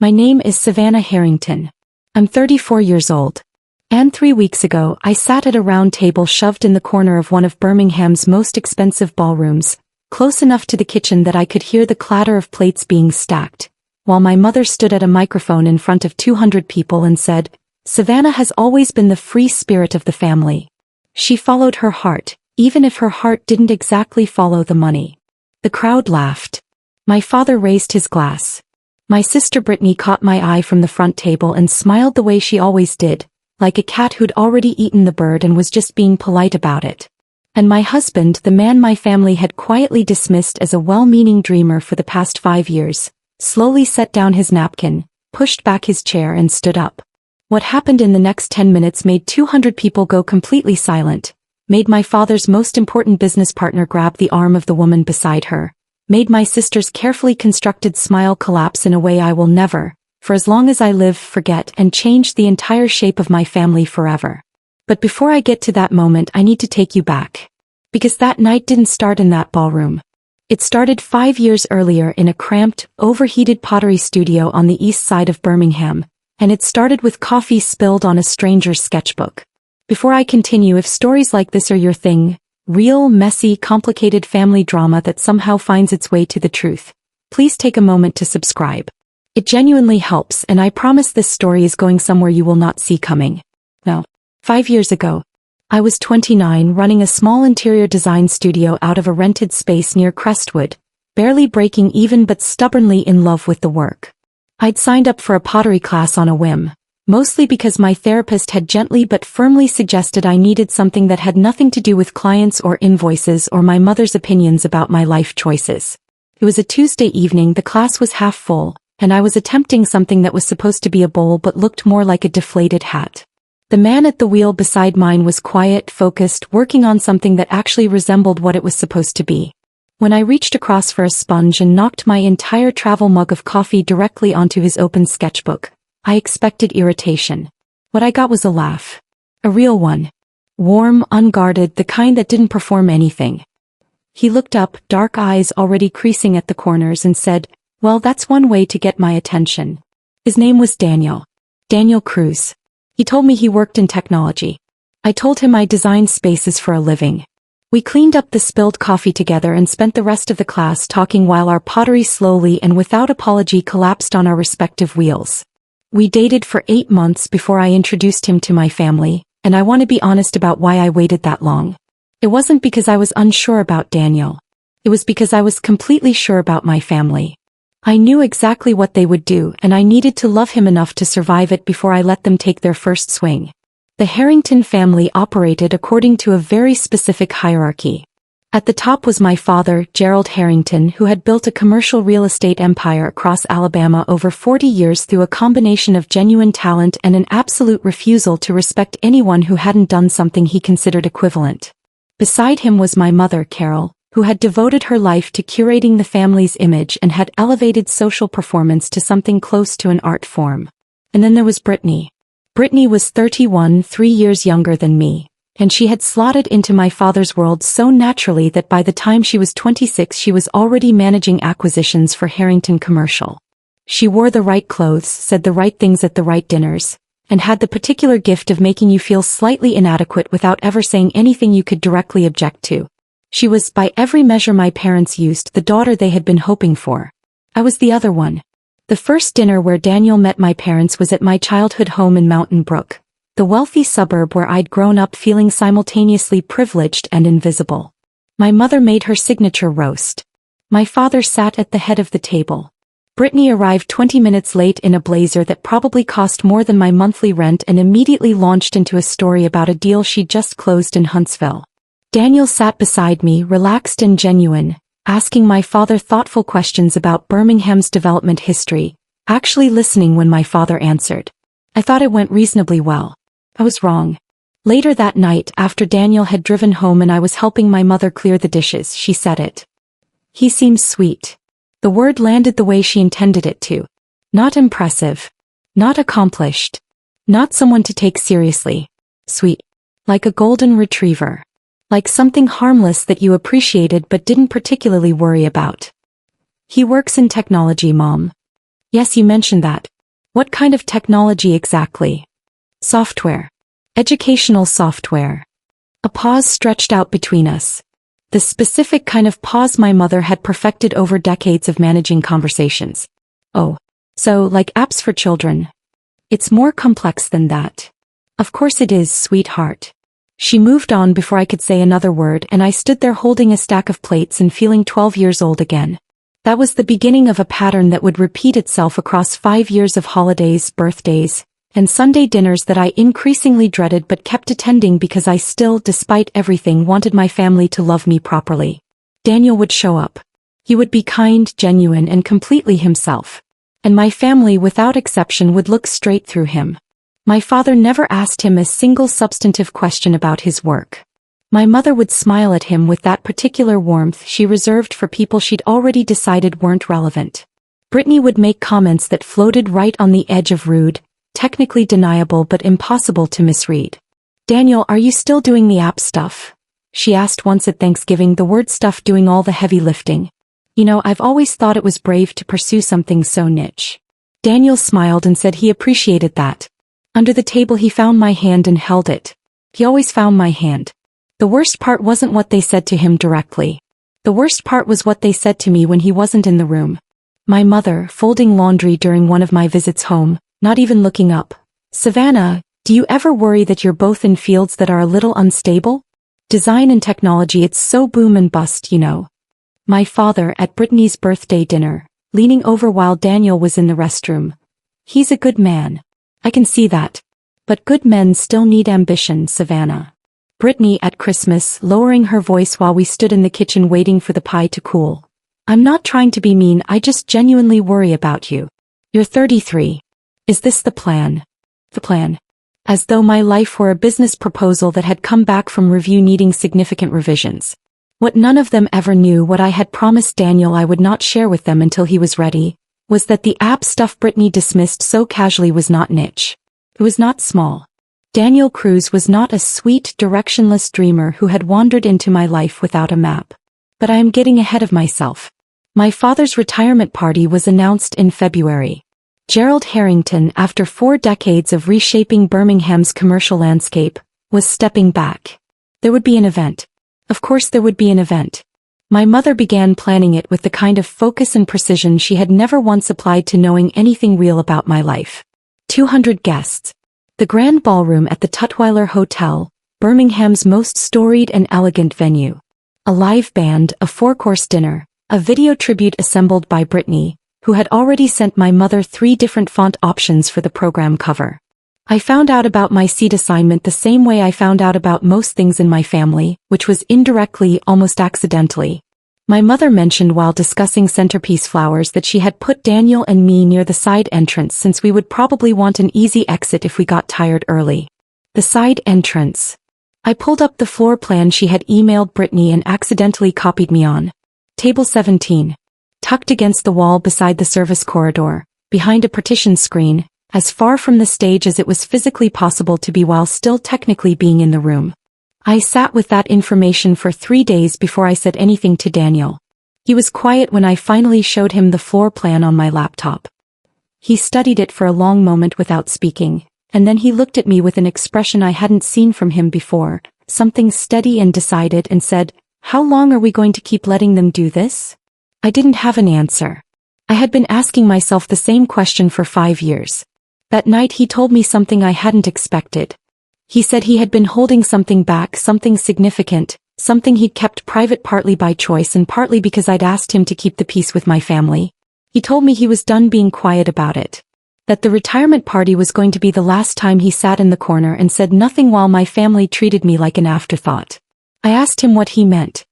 My name is Savannah Harrington. I'm 34 years old. And 3 weeks ago, I sat at a round table shoved in the corner of one of Birmingham's most expensive ballrooms, close enough to the kitchen that I could hear the clatter of plates being stacked, while my mother stood at a microphone in front of 200 people and said, "Savannah has always been the free spirit of the family. She followed her heart, even if her heart didn't exactly follow the money." The crowd laughed. My father raised his glass. My sister Brittany caught my eye from the front table and smiled the way she always did, like a cat who'd already eaten the bird and was just being polite about it. And my husband, the man my family had quietly dismissed as a well-meaning dreamer for the past 5 years, slowly set down his napkin, pushed back his chair and stood up. What happened in the next 10 minutes made 200 people go completely silent, made my father's most important business partner grab the arm of the woman beside her, made my sister's carefully constructed smile collapse in a way I will never, for as long as I live, forget, and changed the entire shape of my family forever. But before I get to that moment, I need to take you back. Because that night didn't start in that ballroom. It started 5 years earlier in a cramped, overheated pottery studio on the east side of Birmingham, and it started with coffee spilled on a stranger's sketchbook. Before I continue, if stories like this are your thing, real, messy, complicated family drama that somehow finds its way to the truth, please take a moment to subscribe. It genuinely helps, and I promise this story is going somewhere you will not see coming. Now, 5 years ago, I was 29, running a small interior design studio out of a rented space near Crestwood, barely breaking even but stubbornly in love with the work. I'd signed up for a pottery class on a whim, mostly because my therapist had gently but firmly suggested I needed something that had nothing to do with clients or invoices or my mother's opinions about my life choices. It was a Tuesday evening, the class was half full, and I was attempting something that was supposed to be a bowl but looked more like a deflated hat. The man at the wheel beside mine was quiet, focused, working on something that actually resembled what it was supposed to be. When I reached across for a sponge and knocked my entire travel mug of coffee directly onto his open sketchbook, I expected irritation. What I got was a laugh. A real one. Warm, unguarded, the kind that didn't perform anything. He looked up, dark eyes already creasing at the corners, and said, "Well, that's one way to get my attention." His name was Daniel. Daniel Cruz. He told me he worked in technology. I told him I designed spaces for a living. We cleaned up the spilled coffee together and spent the rest of the class talking while our pottery slowly and without apology collapsed on our respective wheels. We dated for 8 months before I introduced him to my family, and I want to be honest about why I waited that long. It wasn't because I was unsure about Daniel. It was because I was completely sure about my family. I knew exactly what they would do, and I needed to love him enough to survive it before I let them take their first swing. The Harrington family operated according to a very specific hierarchy. At the top was my father, Gerald Harrington, who had built a commercial real estate empire across Alabama over 40 years through a combination of genuine talent and an absolute refusal to respect anyone who hadn't done something he considered equivalent. Beside him was my mother, Carol, who had devoted her life to curating the family's image and had elevated social performance to something close to an art form. And then there was Brittany. Brittany was 31, 3 years younger than me, and she had slotted into my father's world so naturally that by the time she was 26 she was already managing acquisitions for Harrington Commercial. She wore the right clothes, said the right things at the right dinners, and had the particular gift of making you feel slightly inadequate without ever saying anything you could directly object to. She was, by every measure my parents used, the daughter they had been hoping for. I was the other one. The first dinner where Daniel met my parents was at my childhood home in Mountain Brook, the wealthy suburb where I'd grown up feeling simultaneously privileged and invisible. My mother made her signature roast. My father sat at the head of the table. Brittany arrived 20 minutes late in a blazer that probably cost more than my monthly rent and immediately launched into a story about a deal she'd just closed in Huntsville. Daniel sat beside me, relaxed and genuine, asking my father thoughtful questions about Birmingham's development history, actually listening when my father answered. I thought it went reasonably well. I was wrong. Later that night, after Daniel had driven home and I was helping my mother clear the dishes, she said it. "He seems sweet." The word landed the way she intended it to. Not impressive. Not accomplished. Not someone to take seriously. Sweet. Like a golden retriever. Like something harmless that you appreciated but didn't particularly worry about. "He works in technology, Mom." Yes, you mentioned that. What kind of technology exactly? Software. Educational software. A pause stretched out between us. The specific kind of pause my mother had perfected over decades of managing conversations. Oh. So, like apps for children. It's more complex than that. Of course it is, sweetheart. She moved on before I could say another word, and I stood there holding a stack of plates and feeling 12 years old again. That was the beginning of a pattern that would repeat itself across 5 years of holidays, birthdays, and Sunday dinners that I increasingly dreaded but kept attending because I still, despite everything, wanted my family to love me properly. Daniel would show up. He would be kind, genuine, and completely himself. And my family, without exception, would look straight through him. My father never asked him a single substantive question about his work. My mother would smile at him with that particular warmth she reserved for people she'd already decided weren't relevant. Brittany would make comments that floated right on the edge of rude, technically deniable but impossible to misread. "Daniel, are you still doing the app stuff?" she asked once at Thanksgiving, the word stuff doing all the heavy lifting. "You know, I've always thought it was brave to pursue something so niche." Daniel smiled and said he appreciated that. Under the table he found my hand and held it. He always found my hand. The worst part wasn't what they said to him directly. The worst part was what they said to me when he wasn't in the room. My mother, folding laundry during one of my visits home, not even looking up. "Savannah, do you ever worry that you're both in fields that are a little unstable? Design and technology, it's so boom and bust, you know." My father, at Brittany's birthday dinner, leaning over while Daniel was in the restroom. "He's a good man. I can see that. But good men still need ambition, Savannah." Brittany, at Christmas, lowering her voice while we stood in the kitchen waiting for the pie to cool. "I'm not trying to be mean, I just genuinely worry about you. You're 33. Is this the plan?" The plan. As though my life were a business proposal that had come back from review needing significant revisions. What none of them ever knew, what I had promised Daniel I would not share with them until he was ready, was that the app stuff Brittany dismissed so casually was not niche. It was not small. Daniel Cruz was not a sweet, directionless dreamer who had wandered into my life without a map. But I am getting ahead of myself. My father's retirement party was announced in February. Gerald Harrington, after 4 decades of reshaping Birmingham's commercial landscape, was stepping back. There would be an event. Of course there would be an event. My mother began planning it with the kind of focus and precision she had never once applied to knowing anything real about my life. 200 guests. The grand ballroom at the Tutwiler Hotel, Birmingham's most storied and elegant venue. A live band, a 4-course dinner, a video tribute assembled by Brittany, who had already sent my mother 3 different font options for the program cover. I found out about my seat assignment the same way I found out about most things in my family, which was indirectly, almost accidentally. My mother mentioned while discussing centerpiece flowers that she had put Daniel and me near the side entrance since we would probably want an easy exit if we got tired early. The side entrance. I pulled up the floor plan she had emailed Brittany and accidentally copied me on. Table 17. Tucked against the wall beside the service corridor, behind a partition screen, as far from the stage as it was physically possible to be while still technically being in the room. I sat with that information for 3 days before I said anything to Daniel. He was quiet when I finally showed him the floor plan on my laptop. He studied it for a long moment without speaking, and then he looked at me with an expression I hadn't seen from him before, something steady and decided, and said, "How long are we going to keep letting them do this?" I didn't have an answer. I had been asking myself the same question for 5 years. That night he told me something I hadn't expected. He said he had been holding something back, something significant, something he'd kept private partly by choice and partly because I'd asked him to keep the peace with my family. He told me he was done being quiet about it. That the retirement party was going to be the last time he sat in the corner and said nothing while my family treated me like an afterthought. I asked him what he meant.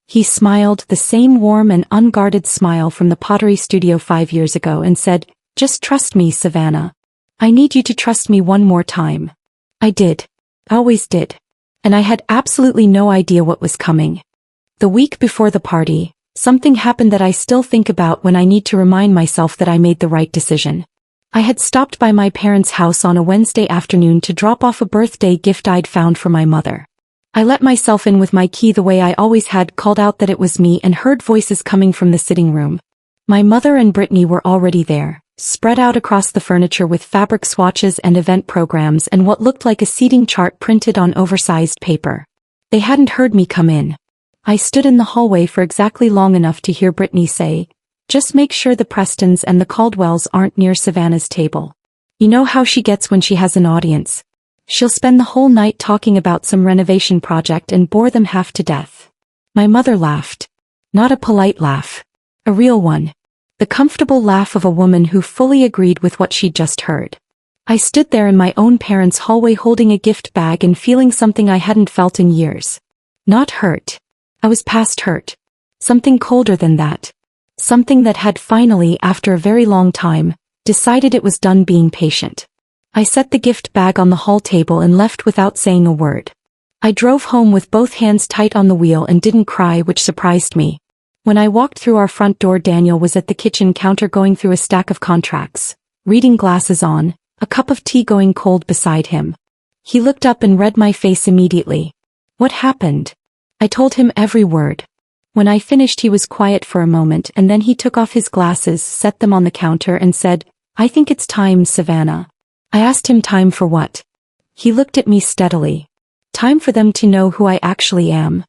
He smiled, the same warm and unguarded smile from the pottery studio 5 years ago, and said, "Just trust me, Savannah. I need you to trust me one more time." I did. Always did. And I had absolutely no idea what was coming. The week before the party, something happened that I still think about when I need to remind myself that I made the right decision. I had stopped by my parents' house on a Wednesday afternoon to drop off a birthday gift I'd found for my mother. I let myself in with my key the way I always had, called out that it was me, and heard voices coming from the sitting room. My mother and Brittany were already there, spread out across the furniture with fabric swatches and event programs and what looked like a seating chart printed on oversized paper. They hadn't heard me come in. I stood in the hallway for exactly long enough to hear Brittany say, "Just make sure the Prestons and the Caldwells aren't near Savannah's table. You know how she gets when she has an audience. She'll spend the whole night talking about some renovation project and bore them half to death." My mother laughed. Not a polite laugh. A real one. The comfortable laugh of a woman who fully agreed with what she'd just heard. I stood there in my own parents' hallway holding a gift bag and feeling something I hadn't felt in years. Not hurt. I was past hurt. Something colder than that. Something that had finally, after a very long time, decided it was done being patient. I set the gift bag on the hall table and left without saying a word. I drove home with both hands tight on the wheel and didn't cry, which surprised me. When I walked through our front door, Daniel was at the kitchen counter going through a stack of contracts, reading glasses on, a cup of tea going cold beside him. He looked up and read my face immediately. What happened? I told him every word. When I finished, he was quiet for a moment and then he took off his glasses, set them on the counter and said, "I think it's time, Savannah." I asked him time for what. He looked at me steadily. Time for them to know who I actually am.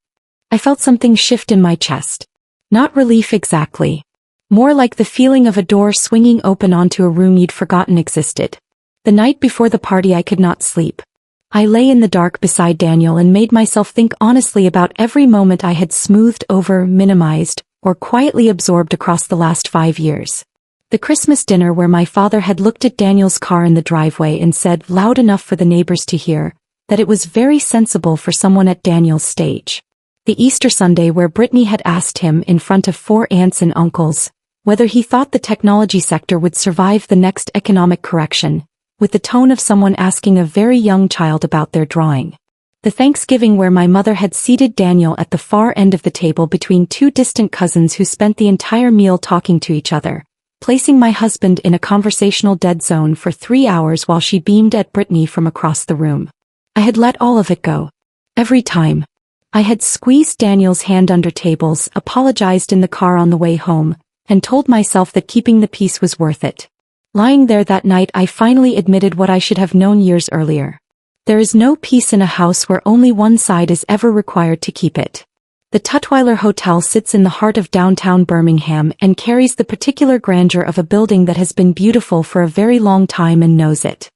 I felt something shift in my chest. Not relief exactly. More like the feeling of a door swinging open onto a room you'd forgotten existed. The night before the party I could not sleep. I lay in the dark beside Daniel and made myself think honestly about every moment I had smoothed over, minimized, or quietly absorbed across the last 5 years. The Christmas dinner where my father had looked at Daniel's car in the driveway and said loud enough for the neighbors to hear that it was very sensible for someone at Daniel's stage. The Easter Sunday where Brittany had asked him in front of 4 aunts and uncles whether he thought the technology sector would survive the next economic correction, with the tone of someone asking a very young child about their drawing. The Thanksgiving where my mother had seated Daniel at the far end of the table between 2 distant cousins who spent the entire meal talking to each other, placing my husband in a conversational dead zone for 3 hours while she beamed at Brittany from across the room. I had let all of it go. Every time. I had squeezed Daniel's hand under tables, apologized in the car on the way home, and told myself that keeping the peace was worth it. Lying there that night, I finally admitted what I should have known years earlier. There is no peace in a house where only one side is ever required to keep it. The Tutwiler Hotel sits in the heart of downtown Birmingham and carries the particular grandeur of a building that has been beautiful for a very long time and knows it.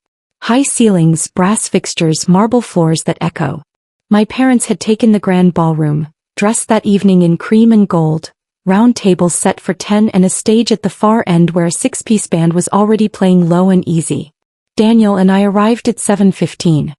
High ceilings, brass fixtures, marble floors that echo. My parents had taken the grand ballroom, dressed that evening in cream and gold, round tables set for 10 and a stage at the far end where a 6-piece band was already playing low and easy. Daniel and I arrived at 7:15.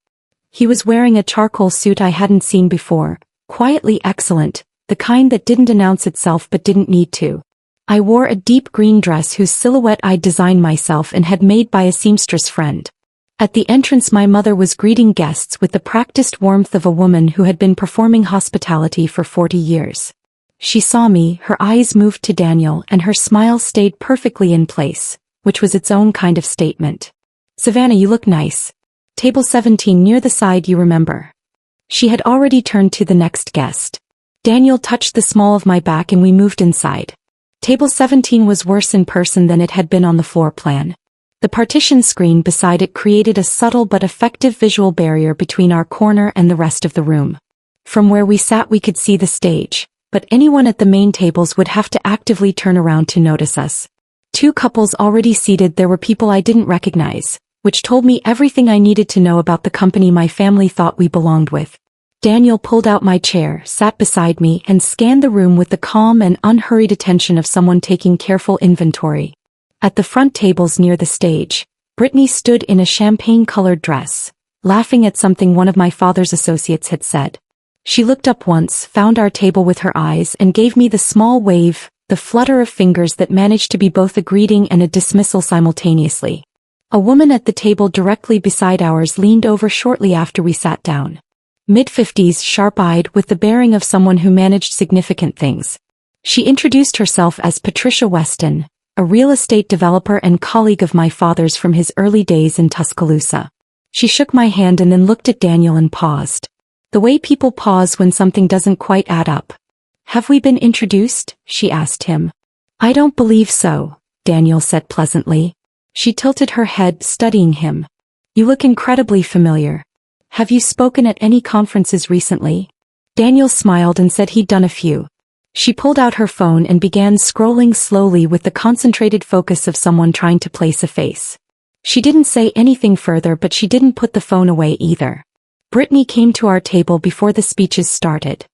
He was wearing a charcoal suit I hadn't seen before, quietly excellent, the kind that didn't announce itself but didn't need to. I wore a deep green dress whose silhouette I'd designed myself and had made by a seamstress friend. At the entrance, my mother was greeting guests with the practiced warmth of a woman who had been performing hospitality for 40 years. She saw me, her eyes moved to Daniel, and her smile stayed perfectly in place, which was its own kind of statement. "Savannah, you look nice. Table 17 near the side, you remember." She had already turned to the next guest. Daniel touched the small of my back and we moved inside. Table 17 was worse in person than it had been on the floor plan. The partition screen beside it created a subtle but effective visual barrier between our corner and the rest of the room. From where we sat we could see the stage, but anyone at the main tables would have to actively turn around to notice us. 2 couples already seated, there were people I didn't recognize, which told me everything I needed to know about the company my family thought we belonged with. Daniel pulled out my chair, sat beside me, and scanned the room with the calm and unhurried attention of someone taking careful inventory. At the front tables near the stage, Brittany stood in a champagne-colored dress, laughing at something one of my father's associates had said. She looked up once, found our table with her eyes, and gave me the small wave, the flutter of fingers that managed to be both a greeting and a dismissal simultaneously. A woman at the table directly beside ours leaned over shortly after we sat down. Mid-50s, sharp-eyed, with the bearing of someone who managed significant things. She introduced herself as Patricia Weston, a real estate developer and colleague of my father's from his early days in Tuscaloosa. She shook my hand and then looked at Daniel and paused. The way people pause when something doesn't quite add up. "Have we been introduced?" she asked him. "I don't believe so," Daniel said pleasantly. She tilted her head, studying him. You look incredibly familiar. Have you spoken at any conferences recently? Daniel smiled and said he'd done a few. She pulled out her phone and began scrolling slowly with the concentrated focus of someone trying to place a face. She didn't say anything further, but she didn't put the phone away either. Brittany came to our table before the speeches started.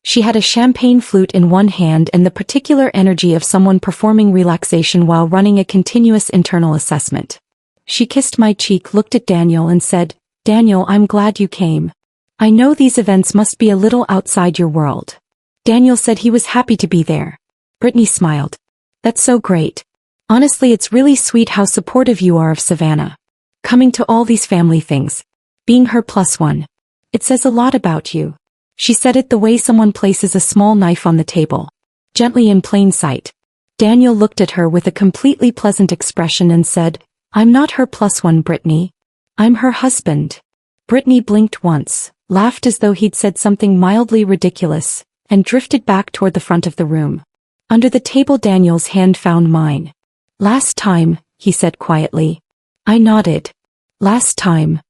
She had a champagne flute in one hand and the particular energy of someone performing relaxation while running a continuous internal assessment. She kissed my cheek, looked at Daniel and said, Daniel, I'm glad you came. I know these events must be a little outside your world. Daniel said he was happy to be there. Brittany smiled. That's so great. Honestly, it's really sweet how supportive you are of Savannah. Coming to all these family things. Being her plus one. It says a lot about you. She said it the way someone places a small knife on the table. Gently in plain sight. Daniel looked at her with a completely pleasant expression and said, I'm not her plus one, Brittany. I'm her husband. Brittany blinked once, laughed as though he'd said something mildly ridiculous, and drifted back toward the front of the room. Under the table, Daniel's hand found mine. Last time, he said quietly. I nodded. Last time.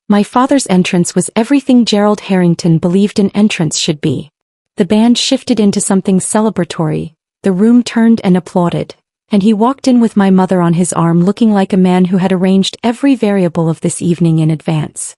My father's entrance was everything Gerald Harrington believed an entrance should be. The band shifted into something celebratory, the room turned and applauded, and he walked in with my mother on his arm, looking like a man who had arranged every variable of this evening in advance.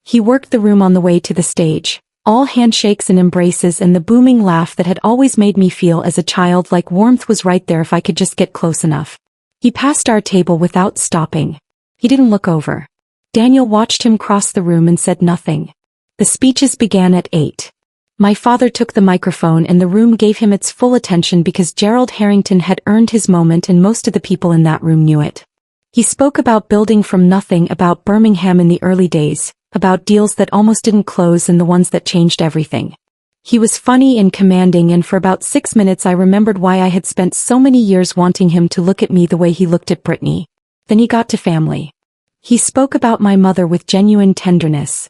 He worked the room on the way to the stage, all handshakes and embraces, and the booming laugh that had always made me feel as a child like warmth was right there if I could just get close enough. He passed our table without stopping. He didn't look over. Daniel watched him cross the room and said nothing. The speeches began at 8. My father took the microphone and the room gave him its full attention because Gerald Harrington had earned his moment and most of the people in that room knew it. He spoke about building from nothing, about Birmingham in the early days, about deals that almost didn't close and the ones that changed everything. He was funny and commanding, and for about 6 minutes I remembered why I had spent so many years wanting him to look at me the way he looked at Brittany. Then he got to family. He spoke about my mother with genuine tenderness.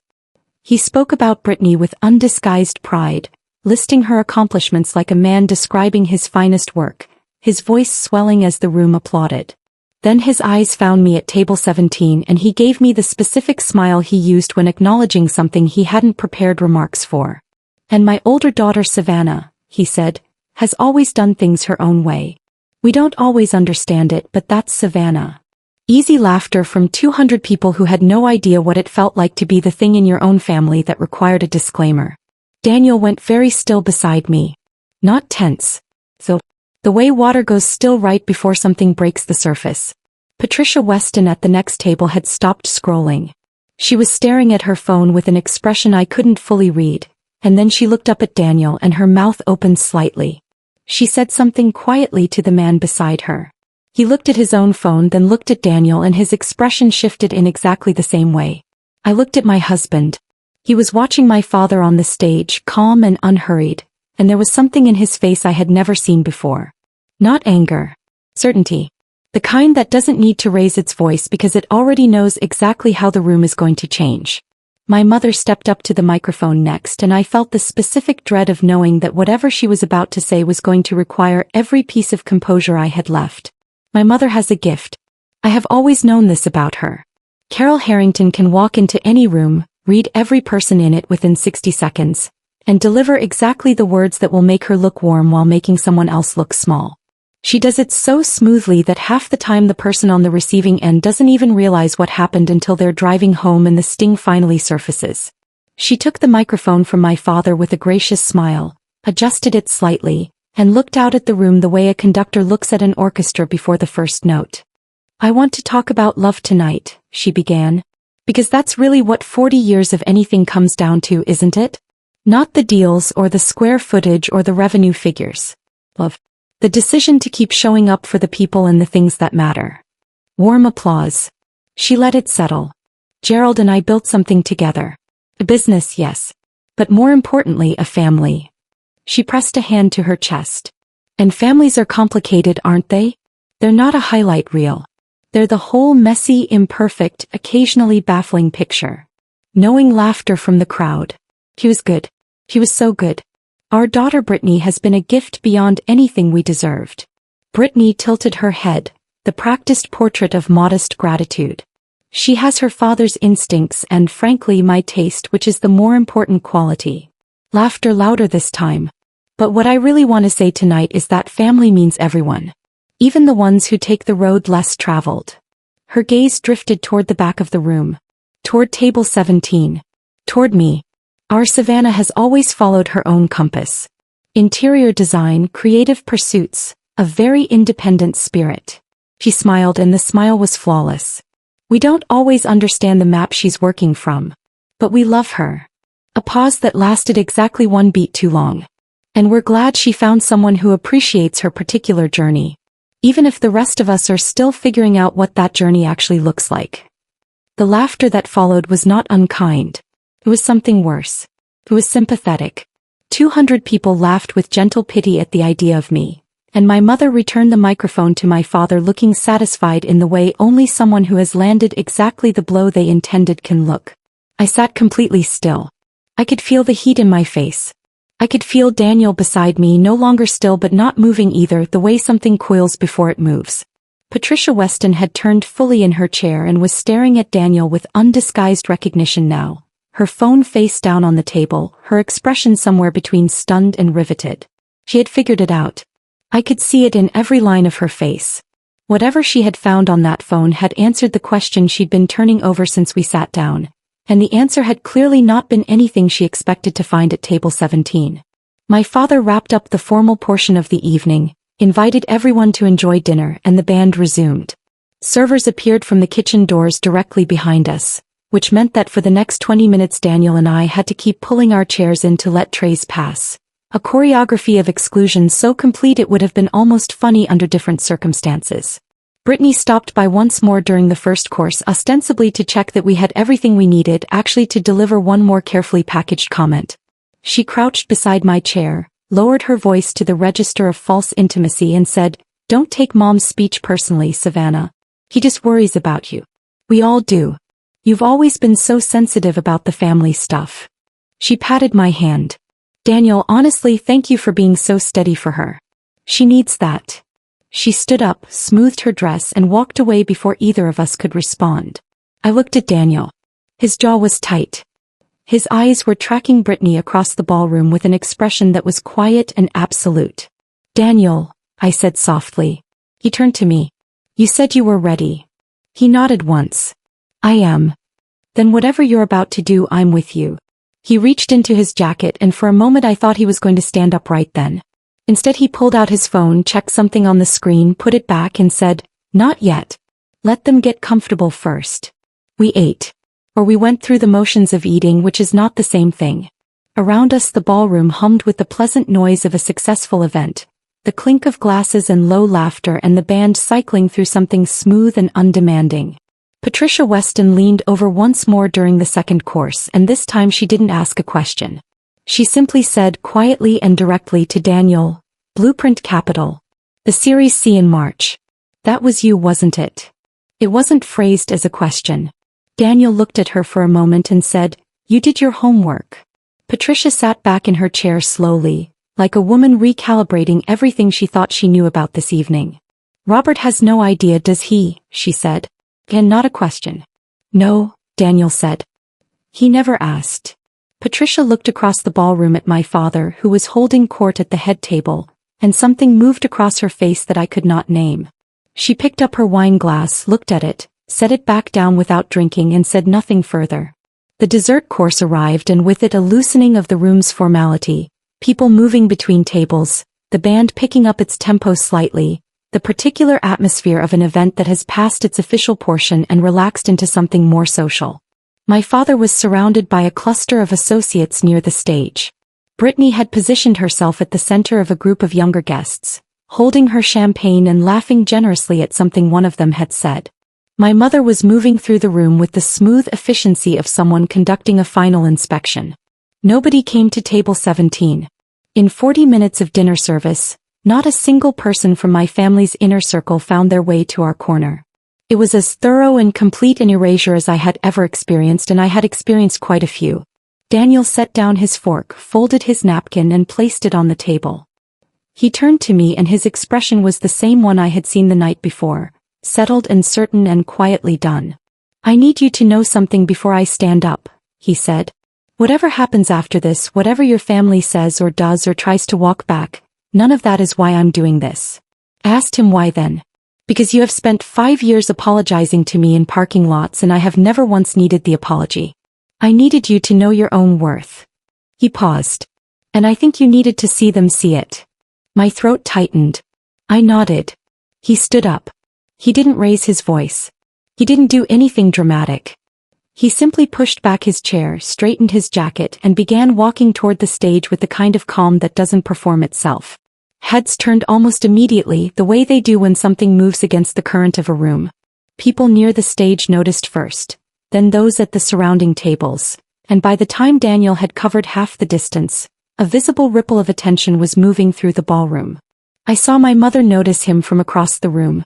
He spoke about Brittany with undisguised pride, listing her accomplishments like a man describing his finest work, his voice swelling as the room applauded. Then his eyes found me at table 17 and he gave me the specific smile he used when acknowledging something he hadn't prepared remarks for. And my older daughter Savannah, he said, has always done things her own way. We don't always understand it, but that's Savannah. Easy laughter from 200 people who had no idea what it felt like to be the thing in your own family that required a disclaimer. Daniel went very still beside me. Not tense. So, the way water goes still right before something breaks the surface. Patricia Weston at the next table had stopped scrolling. She was staring at her phone with an expression I couldn't fully read, and then she looked up at Daniel and her mouth opened slightly. She said something quietly to the man beside her. He looked at his own phone, then looked at Daniel, and his expression shifted in exactly the same way. I looked at my husband. He was watching my father on the stage, calm and unhurried, and there was something in his face I had never seen before. Not anger. Certainty. The kind that doesn't need to raise its voice because it already knows exactly how the room is going to change. My mother stepped up to the microphone next, and I felt the specific dread of knowing that whatever she was about to say was going to require every piece of composure I had left. My mother has a gift. I have always known this about her. Carol Harrington can walk into any room, read every person in it within 60 seconds, and deliver exactly the words that will make her look warm while making someone else look small. She does it so smoothly that half the time the person on the receiving end doesn't even realize what happened until they're driving home and the sting finally surfaces. She took the microphone from my father with a gracious smile, adjusted it slightly, and looked out at the room the way a conductor looks at an orchestra before the first note. I want to talk about love tonight, she began. Because that's really what 40 years of anything comes down to, isn't it? Not the deals or the square footage or the revenue figures. Love. The decision to keep showing up for the people and the things that matter. Warm applause. She let it settle. Gerald and I built something together. A business, yes. But more importantly, a family. She pressed a hand to her chest. And families are complicated, aren't they? They're not a highlight reel. They're the whole messy, imperfect, occasionally baffling picture. Knowing laughter from the crowd. He was good. He was so good. Our daughter Brittany has been a gift beyond anything we deserved. Brittany tilted her head, the practiced portrait of modest gratitude. She has her father's instincts and, frankly, my taste, which is the more important quality. Laughter louder this time. But what I really want to say tonight is that family means everyone. Even the ones who take the road less traveled. Her gaze drifted toward the back of the room. Toward table 17. Toward me. Our Savannah has always followed her own compass. Interior design, creative pursuits, a very independent spirit. She smiled, and the smile was flawless. We don't always understand the map she's working from. But we love her. A pause that lasted exactly one beat too long. And we're glad she found someone who appreciates her particular journey. Even if the rest of us are still figuring out what that journey actually looks like. The laughter that followed was not unkind. It was something worse. It was sympathetic. 200 people laughed with gentle pity at the idea of me. And my mother returned the microphone to my father, looking satisfied in the way only someone who has landed exactly the blow they intended can look. I sat completely still. I could feel the heat in my face. I could feel Daniel beside me, no longer still but not moving either, the way something coils before it moves. Patricia Weston had turned fully in her chair and was staring at Daniel with undisguised recognition now, her phone face down on the table, her expression somewhere between stunned and riveted. She had figured it out. I could see it in every line of her face. Whatever she had found on that phone had answered the question she'd been turning over since we sat down, and the answer had clearly not been anything she expected to find at table 17. My father wrapped up the formal portion of the evening, invited everyone to enjoy dinner, and the band resumed. Servers appeared from the kitchen doors directly behind us, which meant that for the next 20 minutes Daniel and I had to keep pulling our chairs in to let trays pass. A choreography of exclusion so complete it would have been almost funny under different circumstances. Brittany stopped by once more during the first course, ostensibly to check that we had everything we needed, actually to deliver one more carefully packaged comment. She crouched beside my chair, lowered her voice to the register of false intimacy and said, "Don't take Mom's speech personally, Savannah. He just worries about you. We all do. You've always been so sensitive about the family stuff." She patted my hand. "Daniel, honestly, thank you for being so steady for her. She needs that." She stood up, smoothed her dress, and walked away before either of us could respond. I looked at Daniel. His jaw was tight. His eyes were tracking Brittany across the ballroom with an expression that was quiet and absolute. "Daniel," I said softly. He turned to me. "You said you were ready." He nodded once. "I am." "Then whatever you're about to do, I'm with you." He reached into his jacket, and for a moment I thought he was going to stand up right then. Instead he pulled out his phone, checked something on the screen, put it back and said, "Not yet. Let them get comfortable first." We ate. Or we went through the motions of eating, which is not the same thing. Around us the ballroom hummed with the pleasant noise of a successful event, the clink of glasses and low laughter, and the band cycling through something smooth and undemanding. Patricia Weston leaned over once more during the second course, and this time she didn't ask a question. She simply said quietly and directly to Daniel, "Blueprint Capital. The Series C in March. That was you, wasn't it?" It wasn't phrased as a question. Daniel looked at her for a moment and said, "You did your homework." Patricia sat back in her chair slowly, like a woman recalibrating everything she thought she knew about this evening. "Robert has no idea, does he?" she said. And not a question. "No," Daniel said. "He never asked." Patricia looked across the ballroom at my father, who was holding court at the head table, and something moved across her face that I could not name. She picked up her wine glass, looked at it, set it back down without drinking, and said nothing further. The dessert course arrived, and with it a loosening of the room's formality, people moving between tables, the band picking up its tempo slightly, the particular atmosphere of an event that has passed its official portion and relaxed into something more social. My father was surrounded by a cluster of associates near the stage. Brittany had positioned herself at the center of a group of younger guests, holding her champagne and laughing generously at something one of them had said. My mother was moving through the room with the smooth efficiency of someone conducting a final inspection. Nobody came to table 17. In 40 minutes of dinner service, not a single person from my family's inner circle found their way to our corner. It was as thorough and complete an erasure as I had ever experienced, and I had experienced quite a few. Daniel set down his fork, folded his napkin, and placed it on the table. He turned to me, and his expression was the same one I had seen the night before, settled and certain and quietly done. "I need you to know something before I stand up," he said. "Whatever happens after this, whatever your family says or does or tries to walk back, none of that is why I'm doing this." I asked him why then. "Because you have spent 5 years apologizing to me in parking lots and I have never once needed the apology. I needed you to know your own worth." He paused. "And I think you needed to see them see it." My throat tightened. I nodded. He stood up. He didn't raise his voice. He didn't do anything dramatic. He simply pushed back his chair, straightened his jacket, and began walking toward the stage with the kind of calm that doesn't perform itself. Heads turned almost immediately, the way they do when something moves against the current of a room. People near the stage noticed first, then those at the surrounding tables, and by the time Daniel had covered half the distance, a visible ripple of attention was moving through the ballroom. I saw my mother notice him from across the room.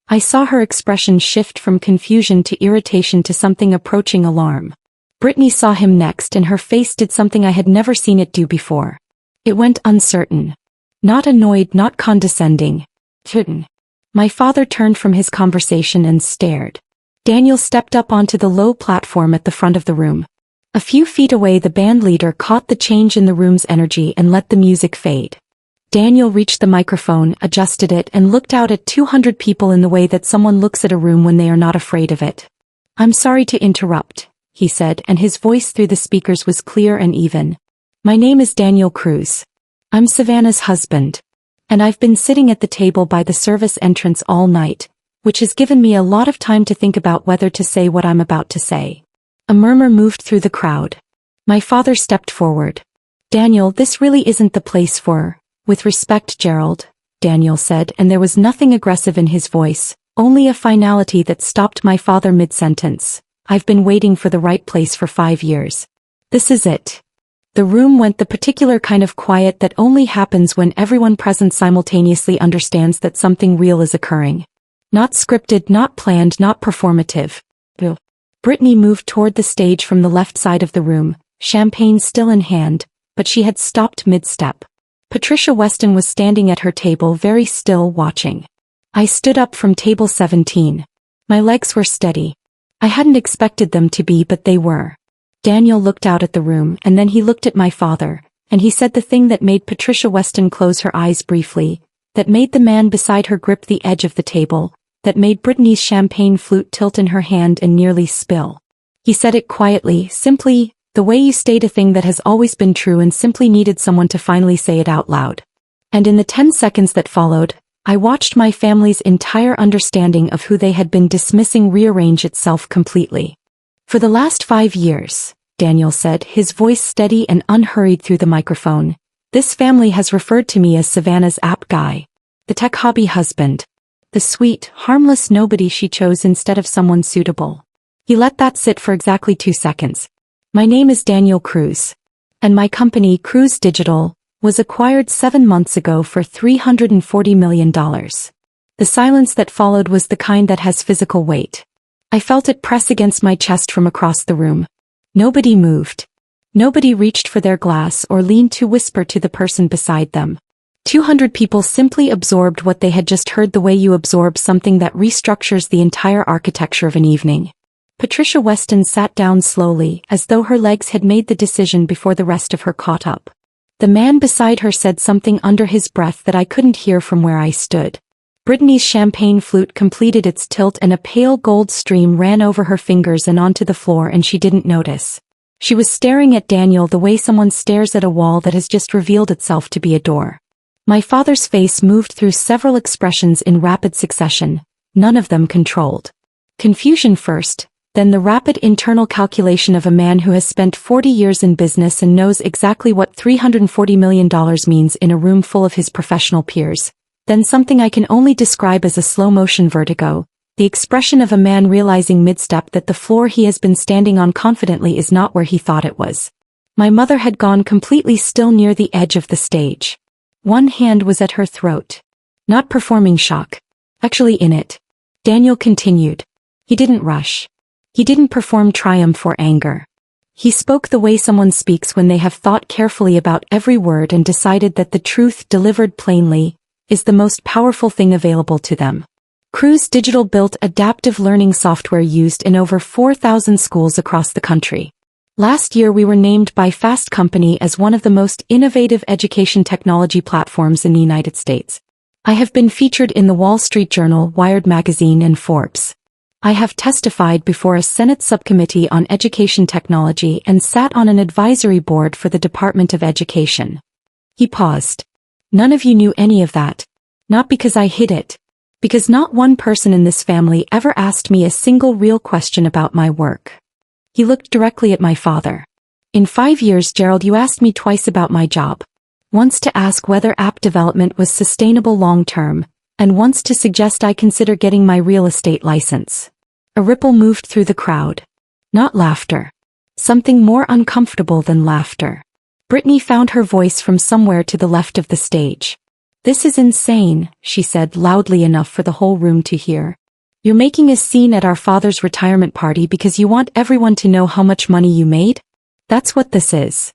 I saw her expression shift from confusion to irritation to something approaching alarm. Brittany saw him next and her face did something I had never seen it do before. It went uncertain. Not annoyed, not condescending. Hidden. My father turned from his conversation and stared. Daniel stepped up onto the low platform at the front of the room. A few feet away, the band leader caught the change in the room's energy and let the music fade. Daniel reached the microphone, adjusted it, and looked out at 200 people in the way that someone looks at a room when they are not afraid of it. "I'm sorry to interrupt," he said, and his voice through the speakers was clear and even. "My name is Daniel Cruz. I'm Savannah's husband. And I've been sitting at the table by the service entrance all night, which has given me a lot of time to think about whether to say what I'm about to say." A murmur moved through the crowd. My father stepped forward. "Daniel, this really isn't the place for... With respect, Gerald," Daniel said, and there was nothing aggressive in his voice, only a finality that stopped my father mid-sentence. "I've been waiting for the right place for 5 years. This is it." The room went the particular kind of quiet that only happens when everyone present simultaneously understands that something real is occurring. Not scripted, not planned, not performative. Brittany moved toward the stage from the left side of the room, champagne still in hand, but she had stopped mid-step. Patricia Weston was standing at her table very still, watching. I stood up from table 17. My legs were steady. I hadn't expected them to be, but they were. Daniel looked out at the room and then he looked at my father, and he said the thing that made Patricia Weston close her eyes briefly, that made the man beside her grip the edge of the table, that made Brittany's champagne flute tilt in her hand and nearly spill. He said it quietly, simply, the way you state a thing that has always been true and simply needed someone to finally say it out loud. And in the 10 seconds that followed, I watched my family's entire understanding of who they had been dismissing rearrange itself completely. "For the last 5 years," Daniel said, his voice steady and unhurried through the microphone, "this family has referred to me as Savannah's app guy. The tech hobby husband. The sweet, harmless nobody she chose instead of someone suitable." He let that sit for exactly 2 seconds. "My name is Daniel Cruz. And my company, Cruz Digital, was acquired 7 months ago for $340 million. The silence that followed was the kind that has physical weight. I felt it press against my chest from across the room. Nobody moved. Nobody reached for their glass or leaned to whisper to the person beside them. 200 people simply absorbed what they had just heard the way you absorb something that restructures the entire architecture of an evening. Patricia Weston sat down slowly, as though her legs had made the decision before the rest of her caught up. The man beside her said something under his breath that I couldn't hear from where I stood. Brittany's champagne flute completed its tilt and a pale gold stream ran over her fingers and onto the floor, and she didn't notice. She was staring at Daniel the way someone stares at a wall that has just revealed itself to be a door. My father's face moved through several expressions in rapid succession, none of them controlled. Confusion first, then the rapid internal calculation of a man who has spent 40 years in business and knows exactly what $340 million means in a room full of his professional peers. Then something I can only describe as a slow-motion vertigo, the expression of a man realizing mid-step that the floor he has been standing on confidently is not where he thought it was. My mother had gone completely still near the edge of the stage. One hand was at her throat. Not performing shock. Actually in it. Daniel continued. He didn't rush. He didn't perform triumph or anger. He spoke the way someone speaks when they have thought carefully about every word and decided that the truth delivered plainly is the most powerful thing available to them. Cruise Digital built adaptive learning software used in over 4,000 schools across the country. Last year we were named by Fast Company as one of the most innovative education technology platforms in the United States. I have been featured in the Wall Street Journal, Wired Magazine, and Forbes. I have testified before a Senate subcommittee on education technology and sat on an advisory board for the Department of Education. He paused. None of you knew any of that. Not because I hid it. Because not one person in this family ever asked me a single real question about my work. He looked directly at my father. In 5 years, Gerald, you asked me twice about my job. Once to ask whether app development was sustainable long-term, and once to suggest I consider getting my real estate license. A ripple moved through the crowd. Not laughter. Something more uncomfortable than laughter. Brittany found her voice from somewhere to the left of the stage. This is insane, she said loudly enough for the whole room to hear. You're making a scene at our father's retirement party because you want everyone to know how much money you made? That's what this is.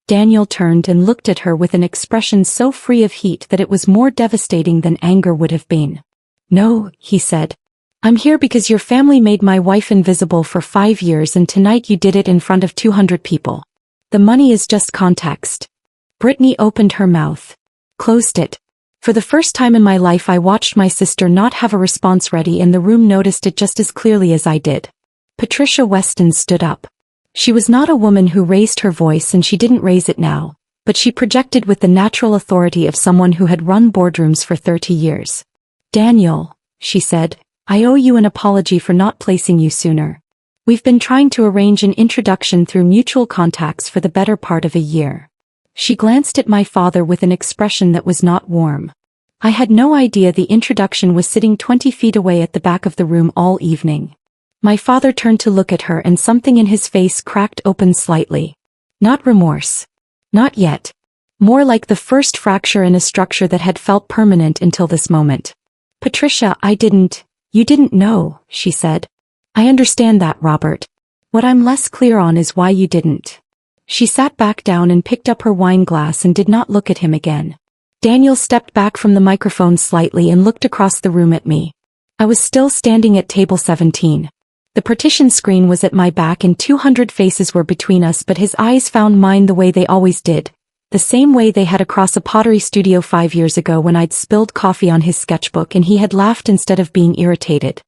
Daniel turned and looked at her with an expression so free of heat that it was more devastating than anger would have been. No, he said. I'm here because your family made my wife invisible for 5 years and tonight you did it in front of 200 people. The money is just context. Brittany opened her mouth. Closed it. For the first time in my life I watched my sister not have a response ready and the room noticed it just as clearly as I did. Patricia Weston stood up. She was not a woman who raised her voice and she didn't raise it now, but she projected with the natural authority of someone who had run boardrooms for 30 years. Daniel, she said, I owe you an apology for not placing you sooner. We've been trying to arrange an introduction through mutual contacts for the better part of a year. She glanced at my father with an expression that was not warm. I had no idea the introduction was sitting 20 feet away at the back of the room all evening. My father turned to look at her and something in his face cracked open slightly. Not remorse. Not yet. More like the first fracture in a structure that had felt permanent until this moment. Patricia, You didn't know, she said. I understand that, Robert. What I'm less clear on is why you didn't. She sat back down and picked up her wine glass and did not look at him again. Daniel stepped back from the microphone slightly and looked across the room at me. I was still standing at table 17. The partition screen was at my back and 200 faces were between us, but his eyes found mine the way they always did. The same way they had across a pottery studio 5 years ago when I'd spilled coffee on his sketchbook and he had laughed instead of being irritated.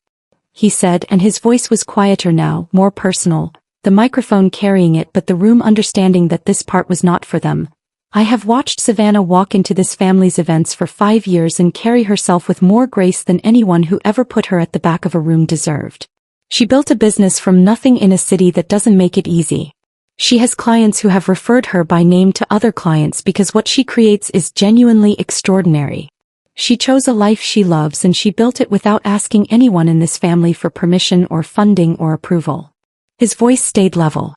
He said, and his voice was quieter now, more personal, the microphone carrying it but the room understanding that this part was not for them. I have watched Savannah walk into this family's events for 5 years and carry herself with more grace than anyone who ever put her at the back of a room deserved. She built a business from nothing in a city that doesn't make it easy. She has clients who have referred her by name to other clients because what she creates is genuinely extraordinary. She chose a life she loves and she built it without asking anyone in this family for permission or funding or approval. His voice stayed level.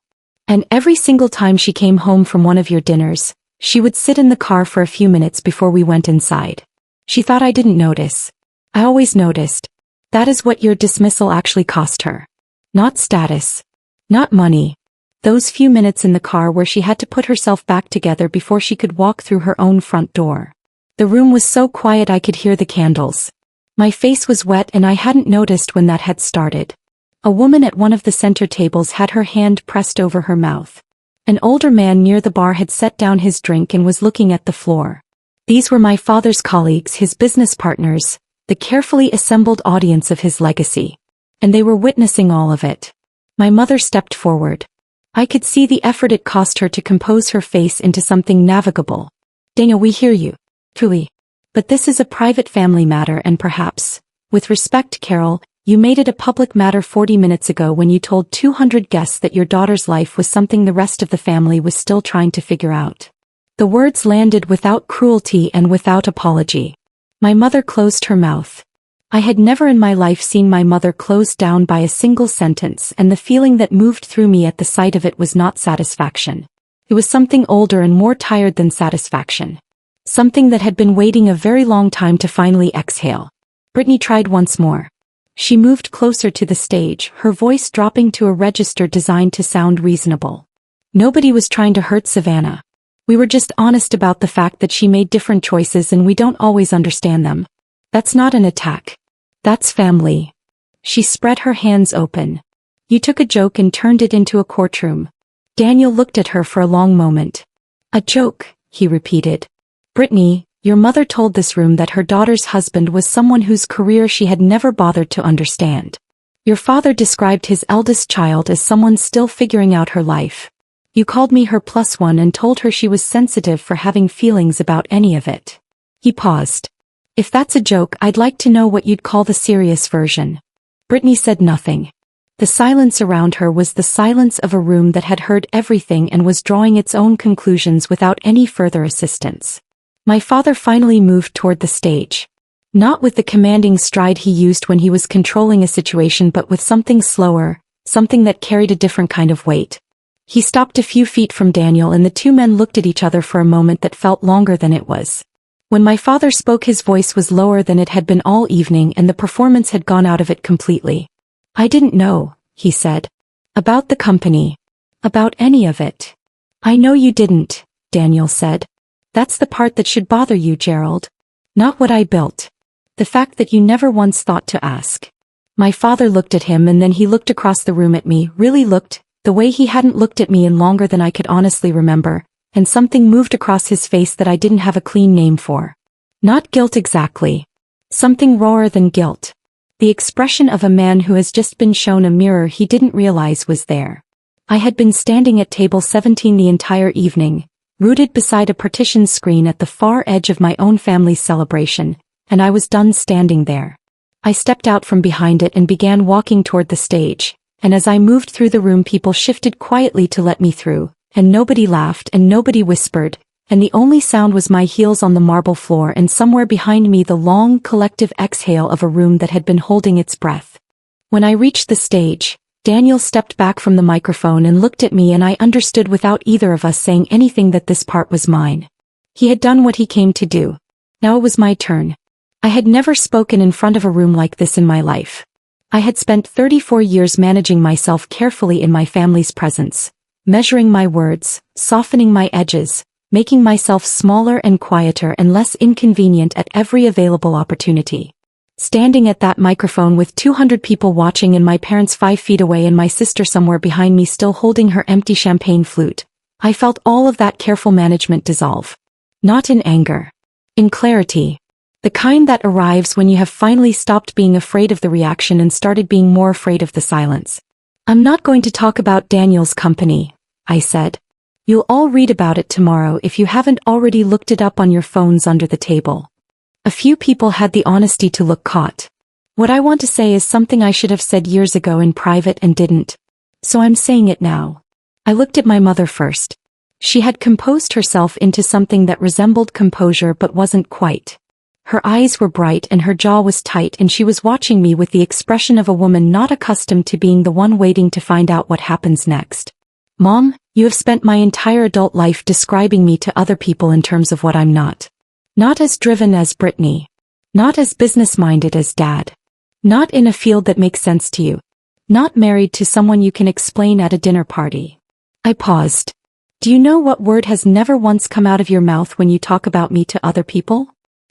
And every single time she came home from one of your dinners, she would sit in the car for a few minutes before we went inside. She thought I didn't notice. I always noticed. That is what your dismissal actually cost her. Not status. Not money. Those few minutes in the car where she had to put herself back together before she could walk through her own front door. The room was so quiet I could hear the candles. My face was wet and I hadn't noticed when that had started. A woman at one of the center tables had her hand pressed over her mouth. An older man near the bar had set down his drink and was looking at the floor. These were my father's colleagues, his business partners, the carefully assembled audience of his legacy. And they were witnessing all of it. My mother stepped forward. I could see the effort it cost her to compose her face into something navigable. Dana, we hear you. Truly. But this is a private family matter and perhaps, with respect, Carol, you made it a public matter 40 minutes ago when you told 200 guests that your daughter's life was something the rest of the family was still trying to figure out. The words landed without cruelty and without apology. My mother closed her mouth. I had never in my life seen my mother closed down by a single sentence, and the feeling that moved through me at the sight of it was not satisfaction. It was something older and more tired than satisfaction. Something that had been waiting a very long time to finally exhale. Brittany tried once more. She moved closer to the stage, her voice dropping to a register designed to sound reasonable. Nobody was trying to hurt Savannah. We were just honest about the fact that she made different choices and we don't always understand them. That's not an attack. That's family. She spread her hands open. You took a joke and turned it into a courtroom. Daniel looked at her for a long moment. A joke, he repeated. Brittany, your mother told this room that her daughter's husband was someone whose career she had never bothered to understand. Your father described his eldest child as someone still figuring out her life. You called me her plus one and told her she was sensitive for having feelings about any of it. He paused. If that's a joke, I'd like to know what you'd call the serious version. Brittany said nothing. The silence around her was the silence of a room that had heard everything and was drawing its own conclusions without any further assistance. My father finally moved toward the stage. Not with the commanding stride he used when he was controlling a situation, but with something slower, something that carried a different kind of weight. He stopped a few feet from Daniel and the two men looked at each other for a moment that felt longer than it was. When my father spoke, his voice was lower than it had been all evening and the performance had gone out of it completely. I didn't know, he said. About the company. About any of it. I know you didn't, Daniel said. That's the part that should bother you, Gerald. Not what I built. The fact that you never once thought to ask. My father looked at him and then he looked across the room at me, really looked, the way he hadn't looked at me in longer than I could honestly remember, and something moved across his face that I didn't have a clean name for. Not guilt exactly. Something rawer than guilt. The expression of a man who has just been shown a mirror he didn't realize was there. I had been standing at table 17 the entire evening, rooted beside a partition screen at the far edge of my own family's celebration, and I was done standing there. I stepped out from behind it and began walking toward the stage, and as I moved through the room people shifted quietly to let me through, and nobody laughed and nobody whispered, and the only sound was my heels on the marble floor and somewhere behind me the long collective exhale of a room that had been holding its breath. When I reached the stage, Daniel stepped back from the microphone and looked at me, and I understood without either of us saying anything that this part was mine. He had done what he came to do. Now it was my turn. I had never spoken in front of a room like this in my life. I had spent 34 years managing myself carefully in my family's presence, measuring my words, softening my edges, making myself smaller and quieter and less inconvenient at every available opportunity. Standing at that microphone with 200 people watching and my parents 5 feet away and my sister somewhere behind me still holding her empty champagne flute, I felt all of that careful management dissolve. Not in anger. In clarity. The kind that arrives when you have finally stopped being afraid of the reaction and started being more afraid of the silence. I'm not going to talk about Daniel's company, I said. You'll all read about it tomorrow if you haven't already looked it up on your phones under the table. A few people had the honesty to look caught. What I want to say is something I should have said years ago in private and didn't. So I'm saying it now. I looked at my mother first. She had composed herself into something that resembled composure but wasn't quite. Her eyes were bright and her jaw was tight, and she was watching me with the expression of a woman not accustomed to being the one waiting to find out what happens next. Mom, you have spent my entire adult life describing me to other people in terms of what I'm not. Not as driven as Brittany. Not as business-minded as Dad. Not in a field that makes sense to you. Not married to someone you can explain at a dinner party. I paused. Do you know what word has never once come out of your mouth when you talk about me to other people?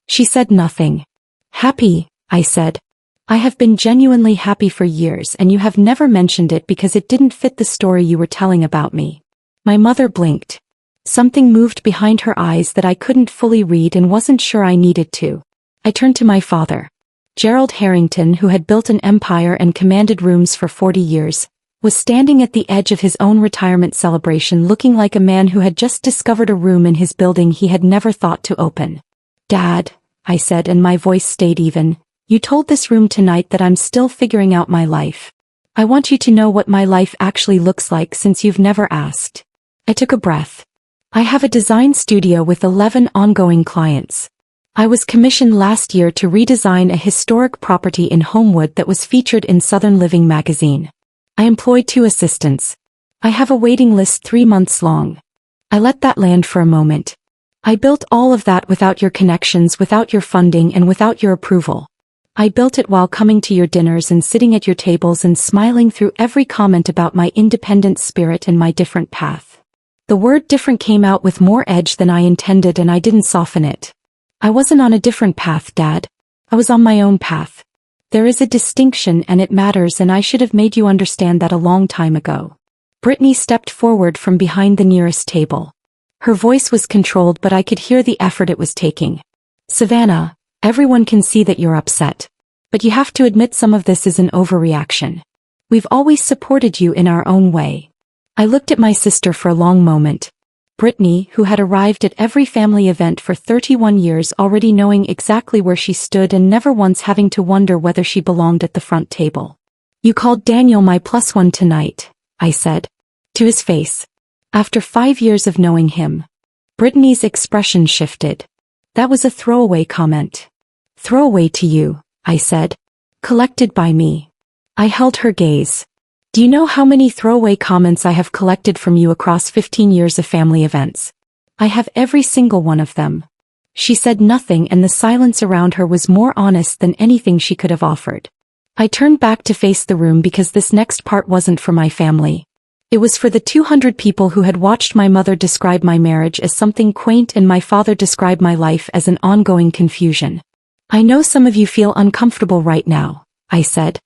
She said nothing. Happy, I said. I have been genuinely happy for years, and you have never mentioned it because it didn't fit the story you were telling about me. My mother blinked. Something moved behind her eyes that I couldn't fully read and wasn't sure I needed to. I turned to my father. Gerald Harrington, who had built an empire and commanded rooms for 40 years, was standing at the edge of his own retirement celebration looking like a man who had just discovered a room in his building he had never thought to open. Dad, I said, and my voice stayed even, you told this room tonight that I'm still figuring out my life. I want you to know what my life actually looks like since you've never asked. I took a breath. I have a design studio with 11 ongoing clients. I was commissioned last year to redesign a historic property in Homewood that was featured in Southern Living magazine. I employed 2 assistants. I have a waiting list 3 months long. I let that land for a moment. I built all of that without your connections, without your funding, and without your approval. I built it while coming to your dinners and sitting at your tables and smiling through every comment about my independent spirit and my different path. The word different came out with more edge than I intended, and I didn't soften it. I wasn't on a different path, Dad. I was on my own path. There is a distinction and it matters, and I should have made you understand that a long time ago. Brittany stepped forward from behind the nearest table. Her voice was controlled, but I could hear the effort it was taking. Savannah, everyone can see that you're upset. But you have to admit some of this is an overreaction. We've always supported you in our own way. I looked at my sister for a long moment. Brittany, who had arrived at every family event for 31 years, already knowing exactly where she stood and never once having to wonder whether she belonged at the front table. You called Daniel my +1 tonight, I said. To his face. After 5 years of knowing him. Brittany's expression shifted. That was a throwaway comment. Throwaway to you, I said. Collected by me. I held her gaze. Do you know how many throwaway comments I have collected from you across 15 years of family events? I have every single one of them. She said nothing, and the silence around her was more honest than anything she could have offered. I turned back to face the room because this next part wasn't for my family. It was for the 200 people who had watched my mother describe my marriage as something quaint and my father describe my life as an ongoing confusion. I know some of you feel uncomfortable right now, I said.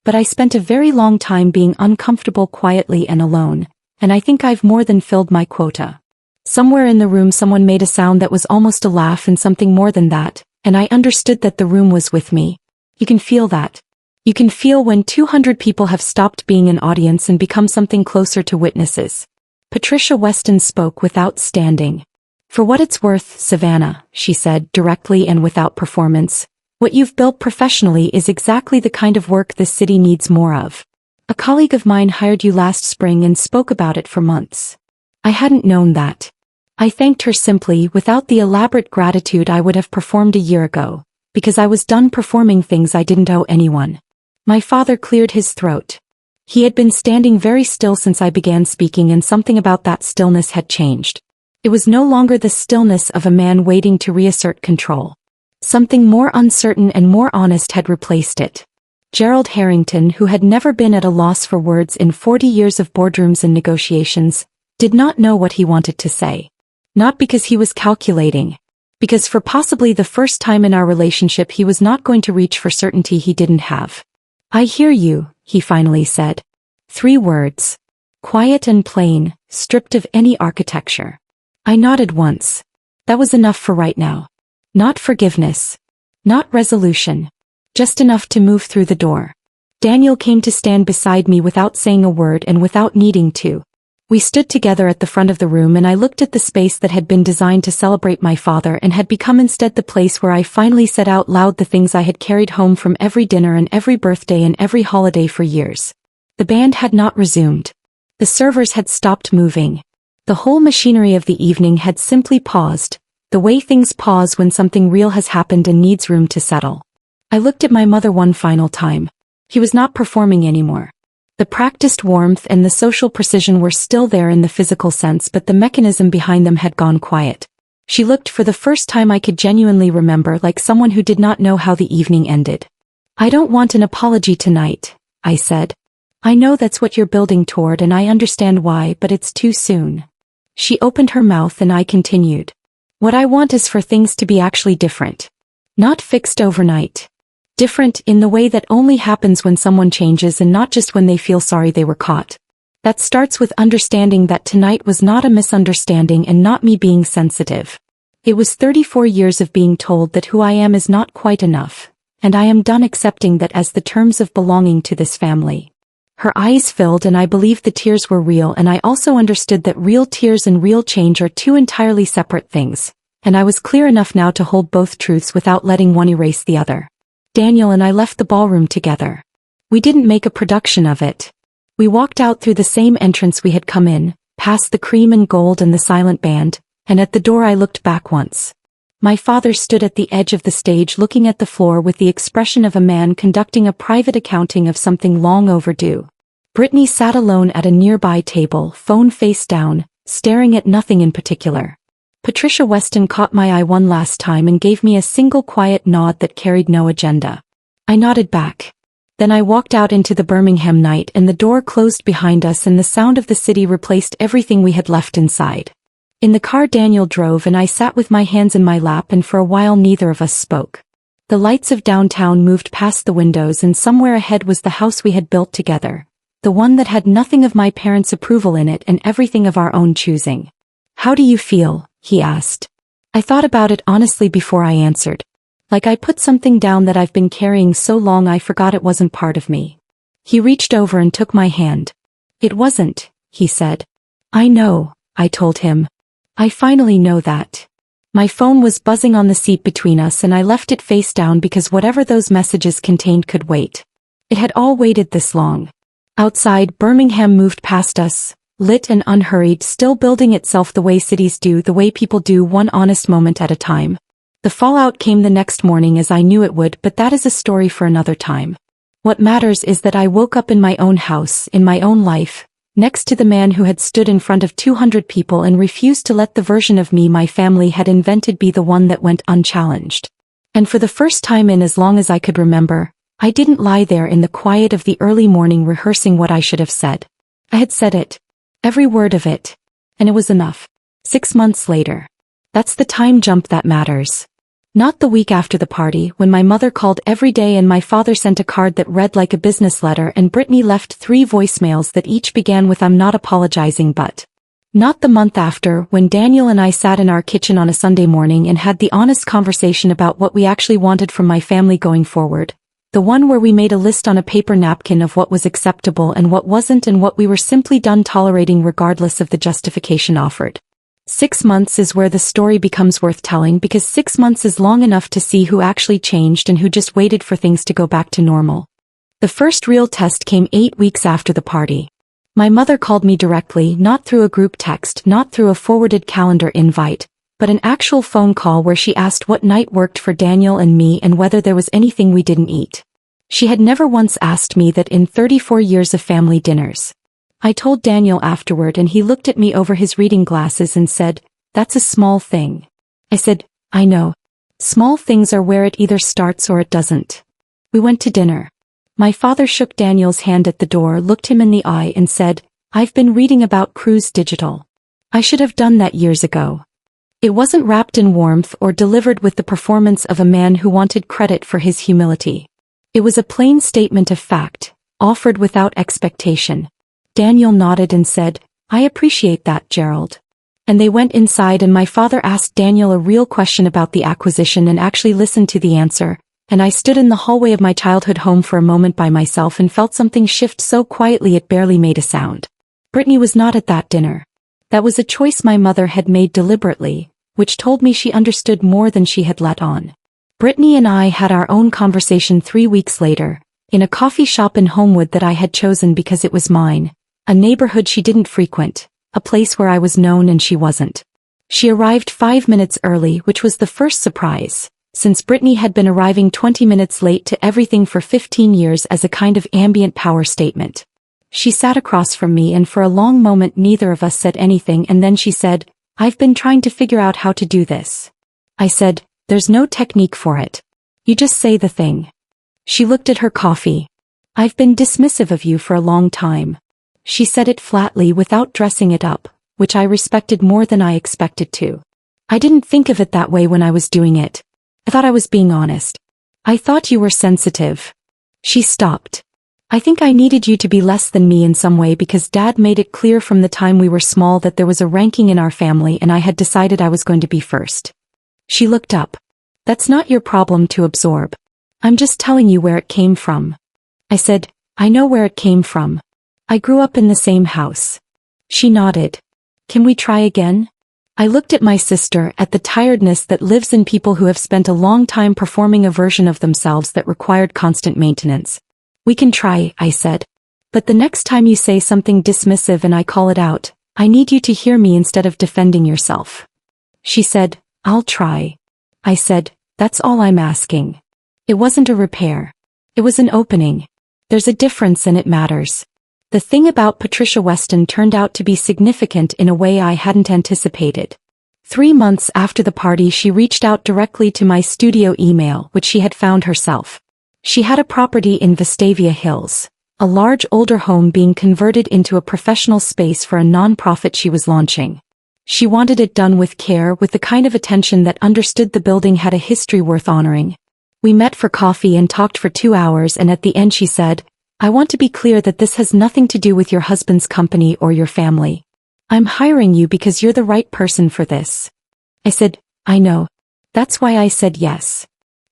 But I spent a very long time being uncomfortable quietly and alone, and I think I've more than filled my quota. Somewhere in the room someone made a sound that was almost a laugh and something more than that, and I understood that the room was with me. You can feel that. You can feel when 200 people have stopped being an audience and become something closer to witnesses. Patricia Weston spoke without standing. For what it's worth, Savannah, she said directly and without performance. What you've built professionally is exactly the kind of work this city needs more of. A colleague of mine hired you last spring and spoke about it for months. I hadn't known that. I thanked her simply, without the elaborate gratitude I would have performed a year ago, because I was done performing things I didn't owe anyone. My father cleared his throat. He had been standing very still since I began speaking, and something about that stillness had changed. It was no longer the stillness of a man waiting to reassert control. Something more uncertain and more honest had replaced it. Gerald Harrington, who had never been at a loss for words in 40 years of boardrooms and negotiations, did not know what he wanted to say. Not because he was calculating. Because for possibly the first time in our relationship he was not going to reach for certainty he didn't have. I hear you, he finally said. 3 words. Quiet and plain, stripped of any architecture. I nodded once. That was enough for right now. Not forgiveness. Not resolution. Just enough to move through the door. Daniel came to stand beside me without saying a word and without needing to. We stood together at the front of the room, and I looked at the space that had been designed to celebrate my father and had become instead the place where I finally said out loud the things I had carried home from every dinner and every birthday and every holiday for years. The band had not resumed. The servers had stopped moving. The whole machinery of the evening had simply paused. The way things pause when something real has happened and needs room to settle. I looked at my mother one final time. He was not performing anymore. The practiced warmth and the social precision were still there in the physical sense, but the mechanism behind them had gone quiet. She looked, for the first time I could genuinely remember, like someone who did not know how the evening ended. I don't want an apology tonight, I said. I know that's what you're building toward, and I understand why, but it's too soon. She opened her mouth and I continued. What I want is for things to be actually different. Not fixed overnight. Different in the way that only happens when someone changes and not just when they feel sorry they were caught. That starts with understanding that tonight was not a misunderstanding and not me being sensitive. It was 34 years of being told that who I am is not quite enough, and I am done accepting that as the terms of belonging to this family. Her eyes filled and I believed the tears were real, and I also understood that real tears and real change are 2 entirely separate things, and I was clear enough now to hold both truths without letting one erase the other. Daniel and I left the ballroom together. We didn't make a production of it. We walked out through the same entrance we had come in, past the cream and gold and the silent band, and at the door I looked back once. My father stood at the edge of the stage looking at the floor with the expression of a man conducting a private accounting of something long overdue. Brittany sat alone at a nearby table, phone face down, staring at nothing in particular. Patricia Weston caught my eye one last time and gave me a single quiet nod that carried no agenda. I nodded back. Then I walked out into the Birmingham night, and the door closed behind us and the sound of the city replaced everything we had left inside. In the car Daniel drove and I sat with my hands in my lap, and for a while neither of us spoke. The lights of downtown moved past the windows, and somewhere ahead was the house we had built together. The one that had nothing of my parents' approval in it and everything of our own choosing. "How do you feel?" he asked. I thought about it honestly before I answered. Like I put something down that I've been carrying so long I forgot it wasn't part of me. He reached over and took my hand. "It wasn't," he said. "I know," I told him. "I finally know that." My phone was buzzing on the seat between us, and I left it face down because whatever those messages contained could wait. It had all waited this long. Outside, Birmingham moved past us, lit and unhurried, still building itself the way cities do, the way people do, one honest moment at a time. The fallout came the next morning, as I knew it would, but that is a story for another time. What matters is that I woke up in my own house, in my own life, next to the man who had stood in front of 200 people and refused to let the version of me my family had invented be the one that went unchallenged. And for the first time in as long as I could remember, I didn't lie there in the quiet of the early morning rehearsing what I should have said. I had said it. Every word of it. And it was enough. 6 months later. That's the time jump that matters. Not the week after the party, when my mother called every day and my father sent a card that read like a business letter, and Brittany left 3 voicemails that each began with "I'm not apologizing but." Not the month after, when Daniel and I sat in our kitchen on a Sunday morning and had the honest conversation about what we actually wanted from my family going forward. The one where we made a list on a paper napkin of what was acceptable and what wasn't, and what we were simply done tolerating regardless of the justification offered. 6 months is where the story becomes worth telling, because 6 months is long enough to see who actually changed and who just waited for things to go back to normal. The first real test came 8 weeks after the party. My mother called me directly, not through a group text, not through a forwarded calendar invite, but an actual phone call where she asked what night worked for Daniel and me and whether there was anything we didn't eat. She had never once asked me that in 34 years of family dinners. I told Daniel afterward, and he looked at me over his reading glasses and said, "That's a small thing." I said, "I know. Small things are where it either starts or it doesn't." We went to dinner. My father shook Daniel's hand at the door, looked him in the eye and said, "I've been reading about Cruise Digital. I should have done that years ago." It wasn't wrapped in warmth or delivered with the performance of a man who wanted credit for his humility. It was a plain statement of fact, offered without expectation. Daniel nodded and said, "I appreciate that, Gerald." And they went inside, and my father asked Daniel a real question about the acquisition and actually listened to the answer, and I stood in the hallway of my childhood home for a moment by myself and felt something shift so quietly it barely made a sound. Brittany was not at that dinner. That was a choice my mother had made deliberately, which told me she understood more than she had let on. Brittany and I had our own conversation 3 weeks later, in a coffee shop in Homewood that I had chosen because it was mine, a neighborhood she didn't frequent, a place where I was known and she wasn't. She arrived 5 minutes early, which was the first surprise, since Brittany had been arriving 20 minutes late to everything for 15 years as a kind of ambient power statement. She sat across from me, and for a long moment neither of us said anything, and then she said, "I've been trying to figure out how to do this." I said, "There's no technique for it. You just say the thing." She looked at her coffee. "I've been dismissive of you for a long time." She said it flatly without dressing it up, which I respected more than I expected to. I didn't think of it that way when I was doing it. I thought I was being honest. "I thought you were sensitive." She stopped. "I think I needed you to be less than me in some way, because Dad made it clear from the time we were small that there was a ranking in our family, and I had decided I was going to be first." She looked up. "That's not your problem to absorb. I'm just telling you where it came from." I said, "I know where it came from. I grew up in the same house." She nodded. "Can we try again?" I looked at my sister, at the tiredness that lives in people who have spent a long time performing a version of themselves that required constant maintenance. "We can try," I said. "But the next time you say something dismissive and I call it out, I need you to hear me instead of defending yourself." She said, "I'll try." I said, "That's all I'm asking." It wasn't a repair. It was an opening. There's a difference, and it matters. The thing about Patricia Weston turned out to be significant in a way I hadn't anticipated. 3 months after the party, she reached out directly to my studio email, which she had found herself. She had a property in Vestavia Hills, a large older home being converted into a professional space for a non-profit she was launching. She wanted it done with care, with the kind of attention that understood the building had a history worth honoring. We met for coffee and talked for 2 hours, and at the end she said, "I want to be clear that this has nothing to do with your husband's company or your family. I'm hiring you because you're the right person for this." I said, "I know. That's why I said yes."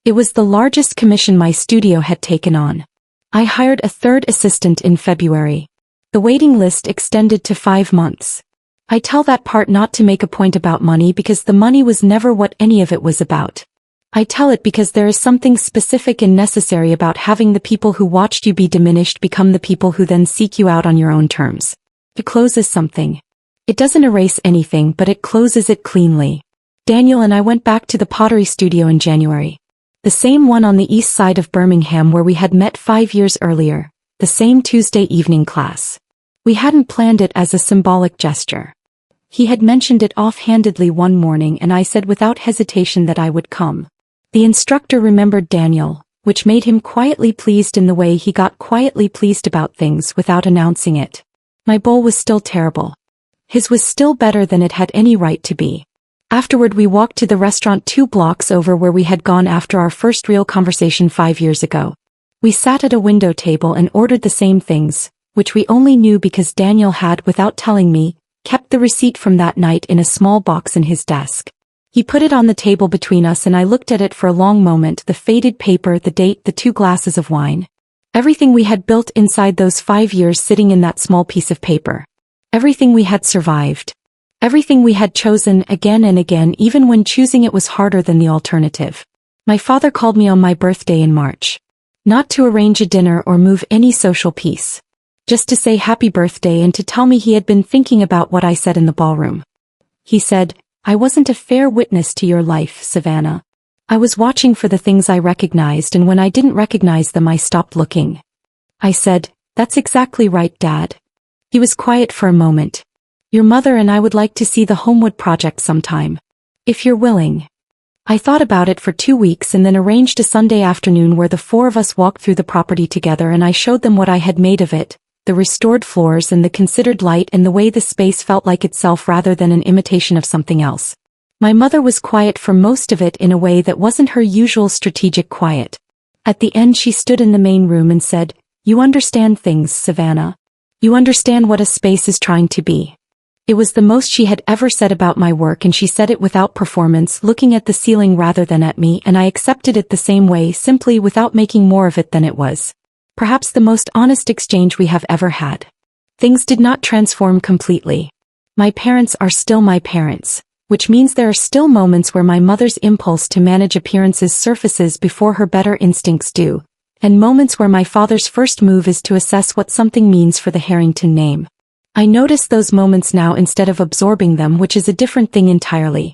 It was the largest commission my studio had taken on. I hired a third assistant in February. The waiting list extended to 5 months. I tell that part not to make a point about money because the money was never what any of it was about. I tell it because there is something specific and necessary about having the people who watched you be diminished become the people who then seek you out on your own terms. It closes something. It doesn't erase anything, but it closes it cleanly. Daniel and I went back to the pottery studio in January. The same one on the east side of Birmingham where we had met 5 years earlier, the same Tuesday evening class. We hadn't planned it as a symbolic gesture. He had mentioned it offhandedly one morning and I said without hesitation that I would come. The instructor remembered Daniel, which made him quietly pleased in the way he got quietly pleased about things without announcing it. My bowl was still terrible. His was still better than it had any right to be. Afterward we walked to the restaurant 2 blocks over where we had gone after our first real conversation 5 years ago. We sat at a window table and ordered the same things, which we only knew because Daniel had, without telling me, kept the receipt from that night in a small box in his desk. He put it on the table between us and I looked at it for a long moment, the faded paper, the date, the 2 glasses of wine. Everything we had built inside those 5 years sitting in that small piece of paper. Everything we had survived. Everything we had chosen again and again, even when choosing it was harder than the alternative. My father called me on my birthday in March. Not to arrange a dinner or move any social peace. Just to say happy birthday and to tell me he had been thinking about what I said in the ballroom. He said, "I wasn't a fair witness to your life, Savannah. I was watching for the things I recognized, and when I didn't recognize them I stopped looking." I said, "That's exactly right, Dad." He was quiet for a moment. "Your mother and I would like to see the Homewood project sometime. If you're willing." I thought about it for 2 weeks and then arranged a Sunday afternoon where the 4 of us walked through the property together and I showed them what I had made of it, the restored floors and the considered light and the way the space felt like itself rather than an imitation of something else. My mother was quiet for most of it in a way that wasn't her usual strategic quiet. At the end she stood in the main room and said, "You understand things, Savannah. You understand what a space is trying to be." It was the most she had ever said about my work, and she said it without performance, looking at the ceiling rather than at me, and I accepted it the same way, simply without making more of it than it was. Perhaps the most honest exchange we have ever had. Things did not transform completely. My parents are still my parents, which means there are still moments where my mother's impulse to manage appearances surfaces before her better instincts do, and moments where my father's first move is to assess what something means for the Harrington name. I notice those moments now instead of absorbing them, which is a different thing entirely.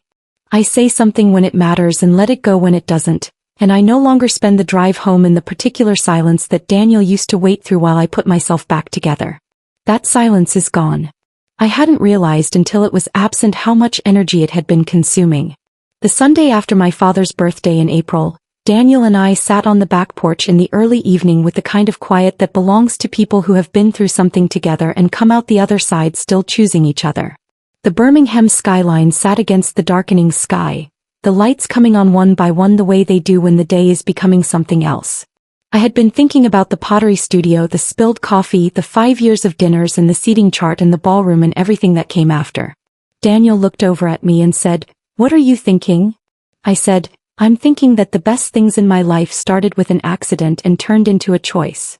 I say something when it matters and let it go when it doesn't, and I no longer spend the drive home in the particular silence that Daniel used to wait through while I put myself back together. That silence is gone. I hadn't realized until it was absent how much energy it had been consuming. The Sunday after my father's birthday in April, Daniel and I sat on the back porch in the early evening with the kind of quiet that belongs to people who have been through something together and come out the other side still choosing each other. The Birmingham skyline sat against the darkening sky, the lights coming on one by one the way they do when the day is becoming something else. I had been thinking about the pottery studio, the spilled coffee, the 5 years of dinners and the seating chart and the ballroom and everything that came after. Daniel looked over at me and said, "What are you thinking?" I said, "I'm thinking that the best things in my life started with an accident and turned into a choice."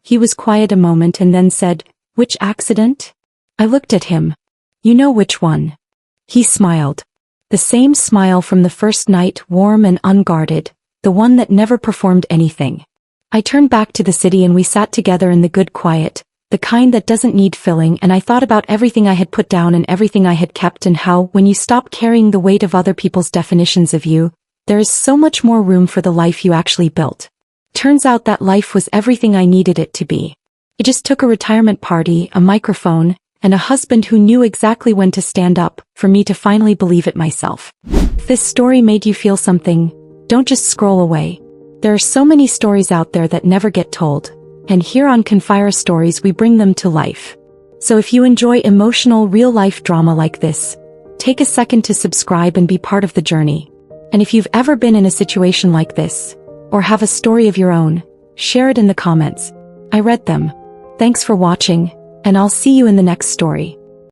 He was quiet a moment and then said, "Which accident?" I looked at him. "You know which one." He smiled. The same smile from the first night, warm and unguarded, the one that never performed anything. I turned back to the city and we sat together in the good quiet, the kind that doesn't need filling, and I thought about everything I had put down and everything I had kept and how, when you stop carrying the weight of other people's definitions of you, there is so much more room for the life you actually built. Turns out that life was everything I needed it to be. It just took a retirement party, a microphone, and a husband who knew exactly when to stand up, for me to finally believe it myself. If this story made you feel something, don't just scroll away. There are so many stories out there that never get told, and here on Confira Stories we bring them to life. So if you enjoy emotional real-life drama like this, take a second to subscribe and be part of the journey. And if you've ever been in a situation like this, or have a story of your own, share it in the comments. I read them. Thanks for watching, and I'll see you in the next story.